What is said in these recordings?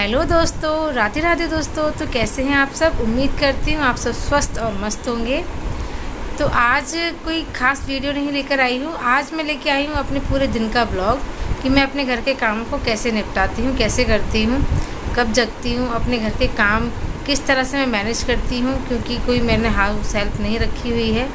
Hello दोस्तों, राधे राधे दोस्तों। तो कैसे हैं आप सब? उम्मीद करती हूँ आप सब स्वस्थ और मस्त होंगे। तो आज कोई ख़ास वीडियो नहीं लेकर आई हूँ। आज मैं लेके आई हूँ अपने पूरे दिन का ब्लॉग कि मैं अपने घर के कामों को कैसे निपटाती हूँ, कैसे करती हूँ, कब जगती हूँ, अपने घर के काम किस तरह से मैं मैनेज करती हूँ। क्योंकि कोई मैंने हाउस हेल्प नहीं रखी हुई है,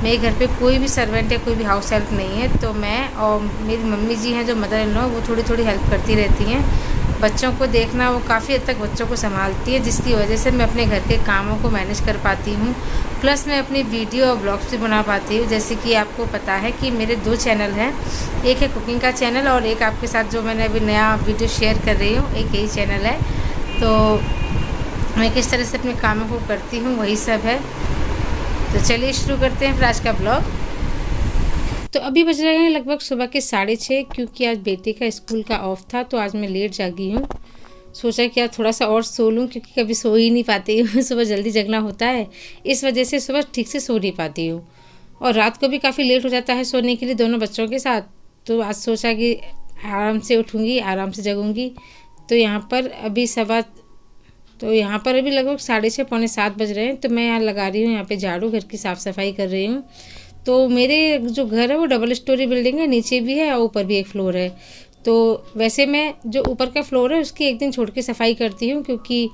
मेरे घर पे कोई भी सर्वेंट या कोई भी हाउस हेल्प नहीं है। तो मैं और मेरी मम्मी जी हैं जो मदर इन लॉ, वो थोड़ी थोड़ी हेल्प करती रहती हैं। बच्चों को देखना, वो काफ़ी हद तक बच्चों को संभालती है, जिसकी वजह से मैं अपने घर के कामों को मैनेज कर पाती हूँ। प्लस मैं अपनी वीडियो और ब्लॉग्स भी बना पाती हूँ। जैसे कि आपको पता है कि मेरे 2 चैनल हैं, एक है कुकिंग का चैनल और एक आपके साथ जो मैंने अभी नया वीडियो शेयर कर रही हूँ, एक यही चैनल है। तो मैं किस तरह से अपने कामों को करती हूँ वही सब है। तो चलिए शुरू करते हैं फिर आज का ब्लॉग। तो अभी बज रहे हैं लगभग सुबह के 6:30, क्योंकि आज बेटे का स्कूल का ऑफ था तो आज मैं लेट जागी हूँ। सोचा कि आज थोड़ा सा और सो लूँ, क्योंकि कभी सो ही नहीं पाती हूँ सुबह जल्दी जगना होता है, इस वजह से सुबह ठीक से सो नहीं पाती हूँ। और रात को भी काफ़ी लेट हो जाता है सोने के लिए दोनों बच्चों के साथ। तो आज सोचा कि आराम से उठूँगी, आराम से जगूँगी। तो यहाँ पर अभी लगभग 6:30 पौने 7 बज रहे हैं। तो मैं यहाँ लगा रही हूँ, यहाँ पे झाड़ू, घर की साफ़ सफाई कर रही हूँ। तो मेरे जो घर है वो डबल स्टोरी बिल्डिंग है, नीचे भी है और ऊपर भी एक फ्लोर है। तो वैसे मैं जो ऊपर का फ्लोर है उसकी एक दिन छोड़ के सफाई करती हूँ, क्योंकि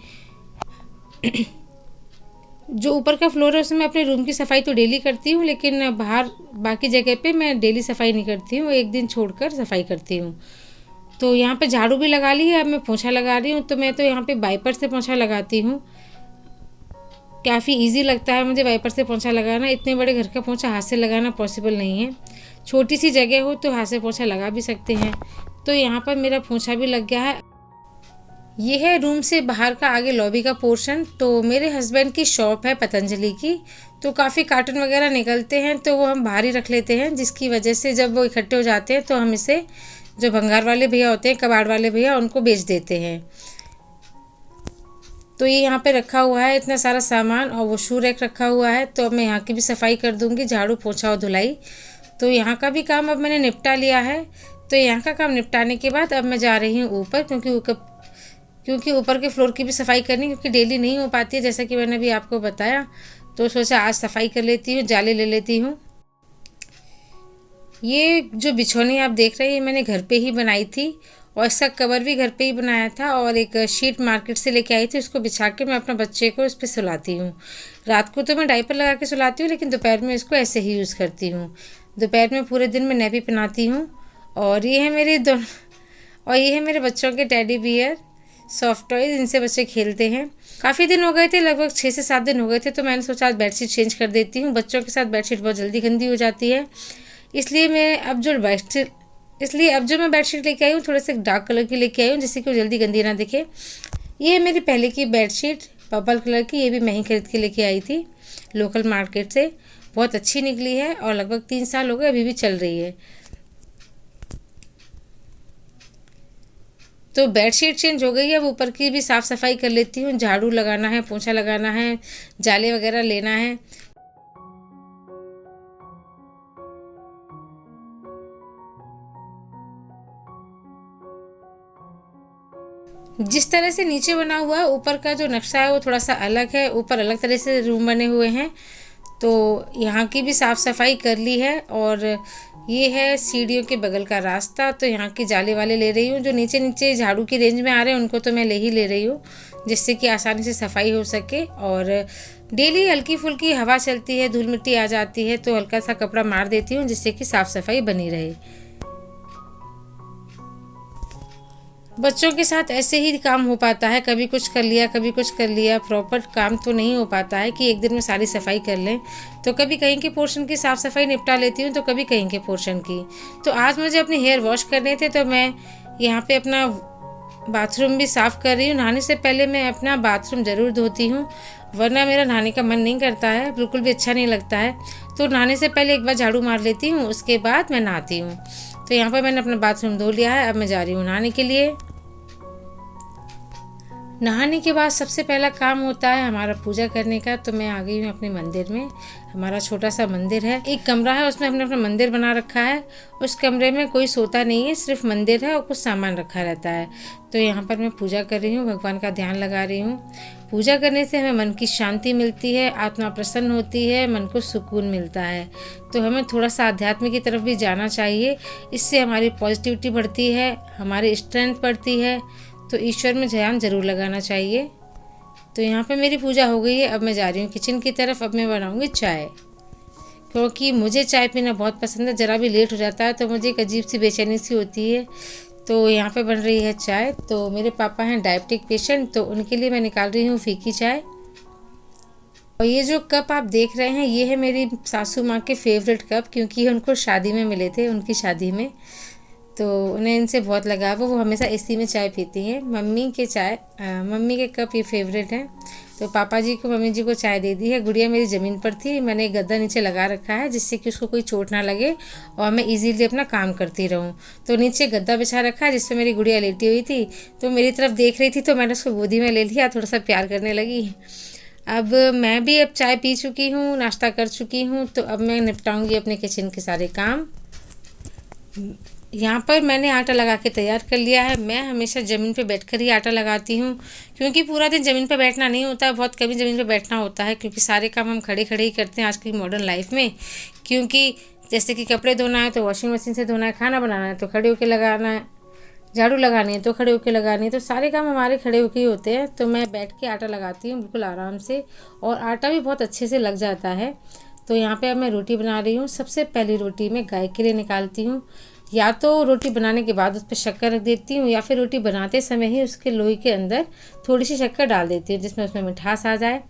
जो ऊपर का फ्लोर है उसमें मैं अपने रूम की सफाई तो डेली करती हूँ, लेकिन बाहर बाकी जगह पे मैं डेली सफाई नहीं करती हूँ, एक दिन छोड़कर सफाई करती हूँ। तो यहाँ पे झाड़ू भी लगा ली है, अब मैं पोंछा लगा रही हूँ। तो मैं तो यहाँ पे वाइपर से पोंछा लगाती हूँ, काफ़ी इजी लगता है मुझे वाइपर से पोंछा लगाना। इतने बड़े घर का पोंछा हाथ से लगाना पॉसिबल नहीं है, छोटी सी जगह हो तो हाथ से पोंछा लगा भी सकते हैं। तो यहाँ पर मेरा पोंछा भी लग गया है। ये है रूम से बाहर का आगे लॉबी का पोर्शन। तो मेरे हस्बैंड की शॉप है पतंजलि की, तो काफ़ी कार्टन वगैरह निकलते हैं तो वो हम बाहर ही रख लेते हैं, जिसकी वजह से जब वो इकट्ठे हो जाते हैं तो हम इसे जो भंगार वाले भैया होते हैं, कबाड़ वाले भैया, उनको बेच देते हैं। तो ये यहाँ पे रखा हुआ है इतना सारा सामान, और वो शू रैक रखा हुआ है। तो अब मैं यहाँ की भी सफाई कर दूँगी, झाड़ू पोछा और धुलाई। तो यहाँ का भी काम अब मैंने निपटा लिया है। तो यहाँ का काम निपटाने के बाद अब मैं जा रही हूँ ऊपर, क्योंकि ऊपर के फ्लोर की भी सफाई करनी, क्योंकि डेली नहीं हो पाती है, जैसा कि मैंने अभी आपको बताया। तो सोचा आज सफाई कर लेती हूँ, जाले ले लेती हूँ। ये जो बिछौनी आप देख रहे हैं, ये मैंने घर पे ही बनाई थी, और इसका कवर भी घर पे ही बनाया था, और एक शीट मार्केट से लेके आई थी, उसको बिछा के मैं अपने बच्चे को इस पर सुलाती हूँ। रात को तो मैं डायपर लगा के सुलाती हूँ, लेकिन दोपहर में इसको ऐसे ही यूज़ करती हूँ। दोपहर में पूरे दिन में नैपी पहनाती हूँ। और ये है मेरे बच्चों के टेडी बियर सॉफ्ट टॉयज, इनसे बच्चे खेलते हैं। काफ़ी दिन हो गए थे, लगभग 6 से 7 दिन हो गए थे, तो मैंने सोचा आज बेडशीट चेंज कर देती हूँ। बच्चों के साथ बेडशीट बहुत जल्दी गंदी हो जाती है, इसलिए अब जो मैं बेडशीट लेके आई हूँ, थोड़े से डार्क कलर की लेके आई हूँ, जिससे कि वो जल्दी गंदी ना दिखे। ये है मेरी पहले की बेडशीट पर्पल कलर की, ये भी मैं ही खरीद के लेके आई थी लोकल मार्केट से। बहुत अच्छी निकली है और लगभग 3 साल हो गए, अभी भी चल रही है। तो बेडशीट चेंज हो गई है, अब ऊपर की भी साफ़ सफाई कर लेती हूँ। झाड़ू लगाना है, पोंछा लगाना है, जाले वगैरह लेना है। जिस तरह से नीचे बना हुआ है, ऊपर का जो नक्शा है वो थोड़ा सा अलग है, ऊपर अलग तरह से रूम बने हुए हैं। तो यहाँ की भी साफ़ सफाई कर ली है। और ये है सीढ़ियों के बगल का रास्ता, तो यहाँ की जाले वाले ले रही हूँ। जो नीचे नीचे झाड़ू की रेंज में आ रहे हैं उनको तो मैं ले रही हूँ, जिससे कि आसानी से सफाई हो सके। और डेली हल्की फुल्की हवा चलती है, धूल मिट्टी आ जाती है, तो हल्का सा कपड़ा मार देती हूँ, जिससे कि साफ़ सफाई बनी रहे। बच्चों के साथ ऐसे ही काम हो पाता है, कभी कुछ कर लिया, कभी कुछ कर लिया। प्रॉपर काम तो नहीं हो पाता है कि एक दिन में सारी सफाई कर लें। तो कभी कहीं के पोर्शन की साफ़ सफाई निपटा लेती हूँ, तो कभी कहीं के पोर्शन की। तो आज मुझे अपने हेयर वॉश करने थे, तो मैं यहाँ पे अपना बाथरूम भी साफ़ कर रही हूँ। नहाने से पहले मैं अपना बाथरूम ज़रूर धोती हूँ, वरना मेरा नहाने का मन नहीं करता है, बिल्कुल भी अच्छा नहीं लगता है। तो नहाने से पहले एक बार झाड़ू मार लेती हूँ, उसके बाद मैं नहाती हूँ। तो यहाँ पर मैंने अपना बाथरूम धो लिया है, अब मैं जा रही हूँ नहाने के लिए। नहाने के बाद सबसे पहला काम होता है हमारा पूजा करने का। तो मैं आ गई हूँ अपने मंदिर में। हमारा छोटा सा मंदिर है, एक कमरा है, उसमें हमने अपना मंदिर बना रखा है। उस कमरे में कोई सोता नहीं है, सिर्फ मंदिर है और कुछ सामान रखा रहता है। तो यहाँ पर मैं पूजा कर रही हूँ, भगवान का ध्यान लगा रही हूँ। पूजा करने से हमें मन की शांति मिलती है, आत्मा प्रसन्न होती है, मन को सुकून मिलता है। तो हमें थोड़ा सा आध्यात्म की तरफ भी जाना चाहिए, इससे हमारी पॉजिटिविटी बढ़ती है, हमारी स्ट्रेंथ बढ़ती है। तो ईश्वर में ध्यान जरूर लगाना चाहिए। तो यहाँ पे मेरी पूजा हो गई है। अब मैं जा रही हूँ किचन की तरफ। अब मैं बनाऊँगी चाय, क्योंकि मुझे चाय पीना बहुत पसंद है। ज़रा भी लेट हो जाता है तो मुझे एक अजीब सी बेचैनी सी होती है। तो यहाँ पे बन रही है चाय। तो मेरे पापा हैं डायबिटिक पेशेंट, तो उनके लिए मैं निकाल रही हूँ फीकी चाय। और ये जो कप आप देख रहे हैं, ये है मेरी सासू माँ के फेवरेट कप, क्योंकि ये उनको शादी में मिले थे, उनकी शादी में। तो उन्हें इनसे बहुत लगाव है, वो हमेशा इसी में चाय पीती हैं। मम्मी के कप ये फेवरेट हैं। तो पापा जी को, मम्मी जी को चाय दे दी है। गुड़िया मेरी ज़मीन पर थी, मैंने एक गद्दा नीचे लगा रखा है, जिससे कि उसको कोई चोट ना लगे और मैं इजीली अपना काम करती रहूं। तो नीचे गद्दा बिछा रखा है, जिसपे मेरी गुड़िया लेटी हुई थी। तो मेरी तरफ देख रही थी, तो मैंने उसको गोदी में ले लिया, थोड़ा सा प्यार करने लगी। अब मैं भी अब चाय पी चुकी हूँ, नाश्ता कर चुकी हूँ। तो अब मैं निपटाऊँगी अपने किचन के सारे काम। यहाँ पर मैंने आटा लगा के तैयार कर लिया है। मैं हमेशा ज़मीन पे बैठकर ही आटा लगाती हूँ, क्योंकि पूरा दिन ज़मीन पे बैठना नहीं होता है, बहुत कभी ज़मीन पे बैठना होता है, क्योंकि सारे काम हम खड़े खड़े ही करते हैं आज की मॉडर्न लाइफ में। क्योंकि जैसे कि कपड़े धोना है तो वॉशिंग मशीन से धोना है, खाना बनाना है तो खड़े होकर लगाना है, झाड़ू लगानी है तो खड़े होकर लगानी है, तो सारे काम हमारे खड़े होकर ही होते हैं। तो मैं बैठ के आटा लगाती हूँ बिल्कुल आराम से, और आटा भी बहुत अच्छे से लग जाता है। तो यहाँ पे अब मैं रोटी बना रही हूँ। सबसे पहली रोटी मैं गाय के लिए निकालती हूँ। या तो रोटी बनाने के बाद उस पर शक्कर रख देती हूँ, या फिर रोटी बनाते समय ही उसके लोई के अंदर थोड़ी सी शक्कर डाल देती हूँ, जिसमें उसमें मिठास आ जाए।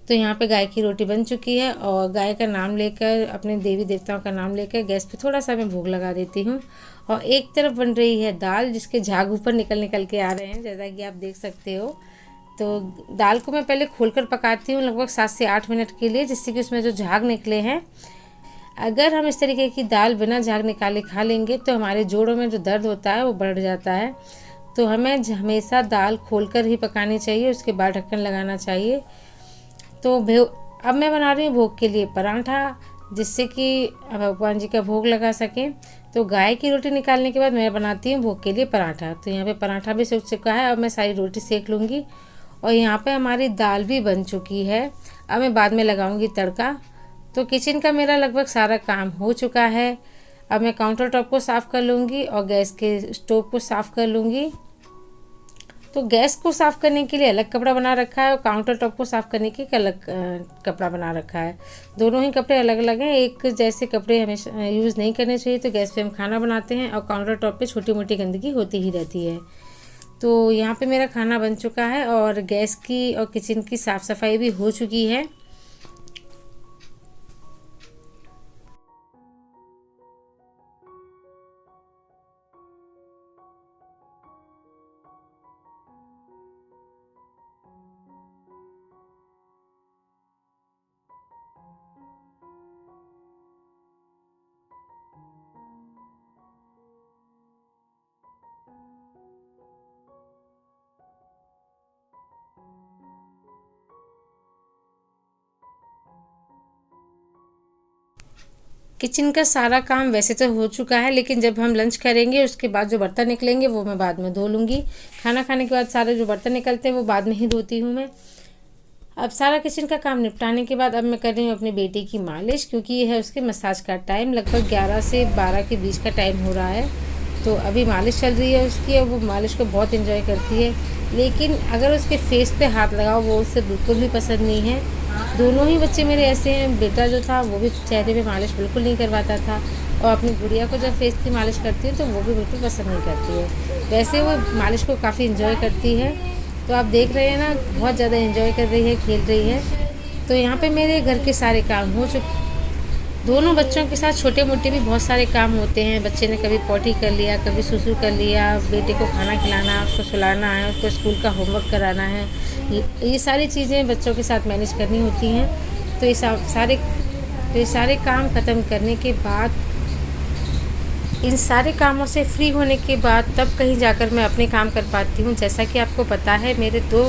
तो यहाँ पे गाय की रोटी बन चुकी है, और गाय का नाम लेकर, अपने देवी देवताओं का नाम लेकर गैस पे थोड़ा सा मैं भोग लगा देती हूँ। और एक तरफ बन रही है दाल, जिसके झाग ऊपर निकल के आ रहे हैं, जैसा कि आप देख सकते हो। तो दाल को मैं पहले खोलकर पकाती हूँ लगभग 7 से 8 मिनट के लिए, जिससे कि उसमें जो झाग निकले हैं। अगर हम इस तरीके की दाल बिना झाग निकाले खा लेंगे तो हमारे जोड़ों में जो दर्द होता है वो बढ़ जाता है। तो हमें हमेशा दाल खोलकर ही पकानी चाहिए, उसके बाद ढक्कन लगाना चाहिए। तो अब मैं बना रही हूँ भोग के लिए पराठा, जिससे कि भगवान जी का भोग लगा सकें। तो गाय की रोटी निकालने के बाद मैं बनाती हूँ भोग के लिए पराठा। तो यहाँ पे पराठा भी सूख चुका है, अब मैं सारी रोटी सेक लूँगी। और यहाँ पे हमारी दाल भी बन चुकी है। अब मैं बाद में लगाऊंगी तड़का। तो किचन का मेरा लगभग सारा काम हो चुका है। अब मैं काउंटर टॉप को साफ़ कर लूँगी और गैस के स्टोव को साफ़ कर लूँगी। तो गैस को साफ़ करने के लिए अलग कपड़ा बना रखा है, और काउंटर टॉप को साफ़ करने के लिए अलग कपड़ा बना रखा है। दोनों ही कपड़े अलग अलग हैं, एक जैसे कपड़े हमेशा यूज़ नहीं करने चाहिए। तो गैस पे हम खाना बनाते हैं, और काउंटर टॉप पे छोटी मोटी गंदगी होती ही रहती है। तो यहाँ पे मेरा खाना बन चुका है, और गैस की और किचन की साफ़ सफाई भी हो चुकी है। किचन का सारा काम वैसे तो हो चुका है, लेकिन जब हम लंच करेंगे उसके बाद जो बर्तन निकलेंगे वो मैं बाद में धो लूँगी। खाना खाने के बाद सारे जो बर्तन निकलते हैं वो बाद में ही धोती हूँ मैं। अब सारा किचन का काम निपटाने के बाद अब मैं कर रही हूँ अपने बेटे की मालिश, क्योंकि ये है उसके मसाज का टाइम। लगभग 11 से 12 के बीच का टाइम हो रहा है। तो अभी मालिश चल रही है उसकी, और वो मालिश को बहुत एंजॉय करती है। लेकिन अगर उसके फेस पे हाथ लगाओ वो उसे बिल्कुल भी पसंद नहीं है। दोनों ही बच्चे मेरे ऐसे हैं। बेटा जो था वो भी चेहरे पे मालिश बिल्कुल नहीं करवाता था, और अपनी गुड़िया को जब फेस की मालिश करती है तो वो भी बिल्कुल पसंद नहीं करती है। वैसे वो मालिश को काफ़ी एंजॉय करती है। तो आप देख रहे हैं ना, बहुत ज़्यादा एंजॉय कर रही है, खेल रही है। तो यहाँ पे मेरे घर के सारे काम हो चुके। दोनों बच्चों के साथ छोटे मोटे भी बहुत सारे काम होते हैं। बच्चे ने कभी पॉटी कर लिया, कभी सुसु कर लिया, बेटे को खाना खिलाना, उसको सुलाना है, उसको स्कूल का होमवर्क कराना है। ये सारी चीज़ें बच्चों के साथ मैनेज करनी होती हैं। तो ये सारे काम ख़त्म करने के बाद इन सारे कामों से फ्री होने के बाद तब कहीं जाकर मैं अपने काम कर पाती हूँ। जैसा कि आपको पता है मेरे 2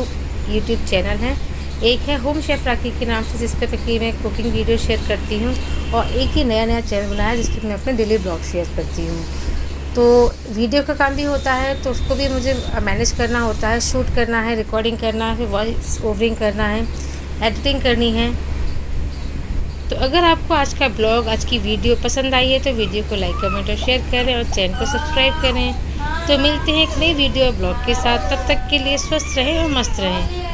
यूट्यूब चैनल हैं। एक है होम शेफ़ राखी के नाम से, जिस पे तकरीबन मैं कुकिंग वीडियो शेयर करती हूँ, और एक ही नया चैनल बनाया है जिस पे मैं अपने डेली ब्लॉग शेयर करती हूँ। तो वीडियो का काम भी होता है तो उसको भी मुझे मैनेज करना होता है, शूट करना है, रिकॉर्डिंग करना है, वॉइस ओवरिंग करना है, एडिटिंग करनी है। तो अगर आपको आज का ब्लॉग, आज की वीडियो पसंद आई है तो वीडियो को लाइक, कमेंट और शेयर करें और चैनल को सब्सक्राइब करें। तो मिलते हैं एक नई वीडियो ब्लॉग के साथ। तब तक के लिए स्वस्थ रहें और मस्त रहें।